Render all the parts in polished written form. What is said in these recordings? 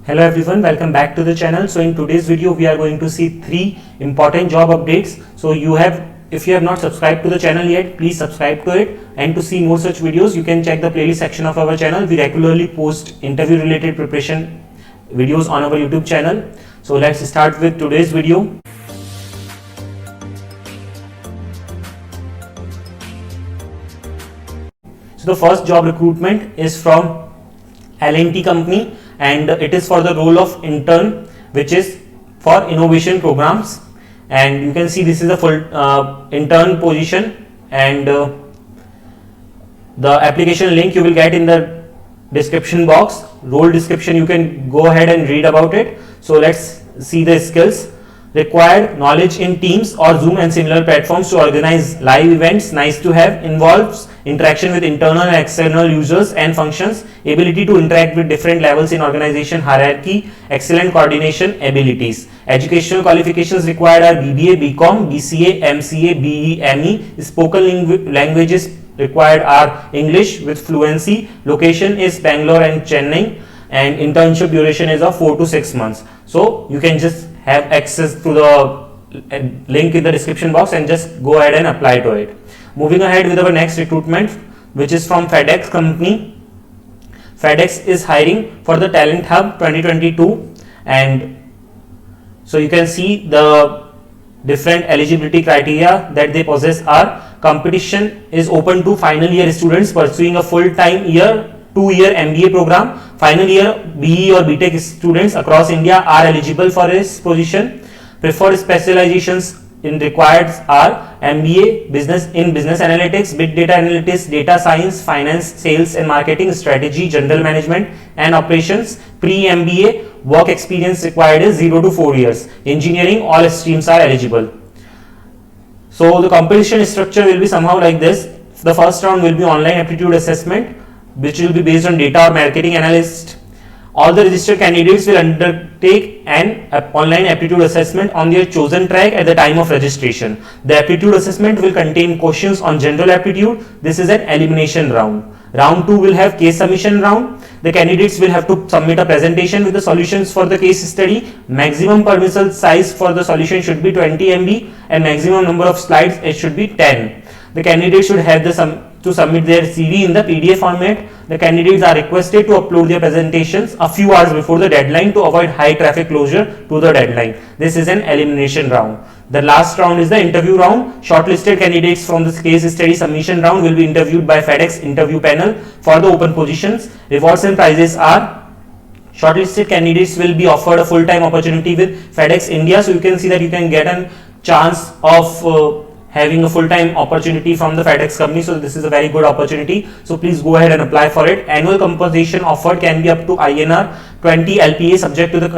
Hello everyone, welcome back to the channel. So in today's video we are going to see 3 important job updates. So if you have not subscribed to the channel yet, please subscribe to it, and to see more such videos you can check the playlist section of our channel. We regularly post interview related preparation videos on our YouTube channel. So let's start with today's video. So the first job recruitment is from L&T company, and it is for the role of intern, which is for innovation programs. And you can see this is a full intern position, and the application link you will get in the description box. Role description, you can go ahead and read about it. So let's see the skills required. Knowledge in Teams or Zoom and similar platforms to organize live events, nice to have. Involves interaction with internal and external users and functions. Ability to interact with different levels in organization hierarchy. Excellent coordination abilities. Educational qualifications required are BBA, BCom, BCA, MCA, BE, ME. Spoken languages required are English with fluency. Location is Bangalore and Chennai, and internship duration is of 4 to 6 months. So you can just have access to the link in the description box and just go ahead and apply to it. Moving ahead with our next recruitment, which is from FedEx company. FedEx is hiring for the Talent Hub 2022, and so you can see the different eligibility criteria that they possess are: competition is open to final year students pursuing a full-time 2-year MBA program. Final year BE or BTech students across India are eligible for this position. Preferred specializations in required are MBA business analytics, big data analytics, data science, finance, sales and marketing, strategy, general management and operations. Pre-MBA work experience required is 0 to 4 years. Engineering, all streams are eligible. So the competition structure will be somehow like this. The first round will be online aptitude assessment, which will be based on data or marketing analyst. All the registered candidates will undertake an online aptitude assessment on their chosen track at the time of registration. The aptitude assessment will contain questions on general aptitude. This is an elimination round. Round 2 will have case submission round. The candidates will have to submit a presentation with the solutions for the case study. Maximum permissible size for the solution should be 20 MB, and maximum number of slides it should be 10. The candidates should have to submit their CV in the PDF format. The candidates are requested to upload their presentations a few hours before the deadline to avoid high traffic closure to the deadline. This is an elimination round. The last round is the interview round. Shortlisted candidates from the case study submission round will be interviewed by FedEx interview panel for the open positions. Rewards and prizes are: shortlisted candidates will be offered a full-time opportunity with FedEx India. So you can see that you can get a chance of having a full-time opportunity from the FedEx company. So this is a very good opportunity. So please go ahead and apply for it. Annual compensation offered can be up to INR 20 LPA subject to the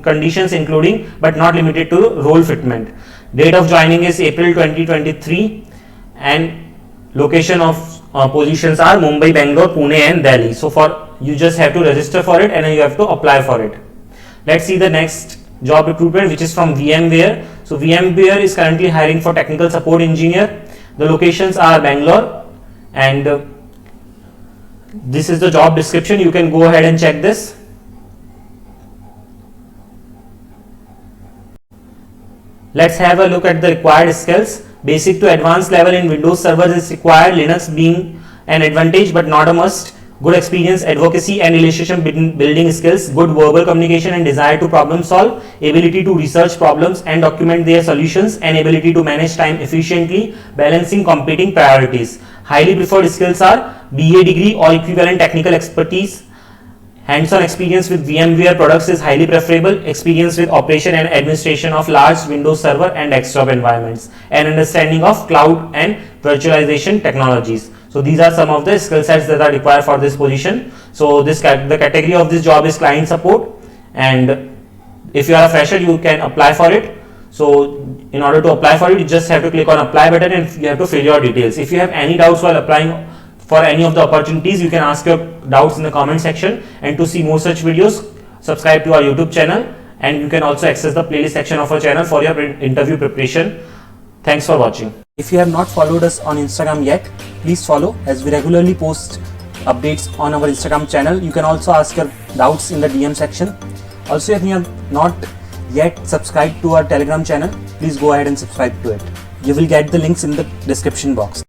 conditions including but not limited to role fitment. Date of joining is April 2023, and location of positions are Mumbai, Bangalore, Pune and Delhi. So you just have to register for it and then you have to apply for it. Let's see the next job recruitment, which is from VMware. So VMware is currently hiring for technical support engineer. The locations are Bangalore, and this is the job description. You can go ahead and check this. Let's have a look at the required skills. Basic to advanced level in Windows servers is required, Linux being an advantage but not a must. Good experience, advocacy and relationship building skills, good verbal communication and desire to problem solve, ability to research problems and document their solutions, and ability to manage time efficiently, balancing competing priorities. Highly preferred skills are BA degree or equivalent technical expertise. Hands-on experience with VMware products is highly preferable. Experience with operation and administration of large Windows Server and desktop environments, and understanding of cloud and virtualization technologies. So these are some of the skill sets that are required for this position. So the category of this job is client support, and if you are a fresher you can apply for it. So in order to apply for it, you just have to click on apply button and you have to fill your details. If you have any doubts while applying for any of the opportunities, you can ask your doubts in the comment section. And to see more such videos, subscribe to our YouTube channel, and you can also access the playlist section of our channel for your interview preparation. Thanks for watching. If you have not followed us on Instagram yet, please follow, as we regularly post updates on our Instagram channel. You can also ask your doubts in the DM section. Also, if you have not yet subscribed to our Telegram channel, please go ahead and subscribe to it. You will get the links in the description box.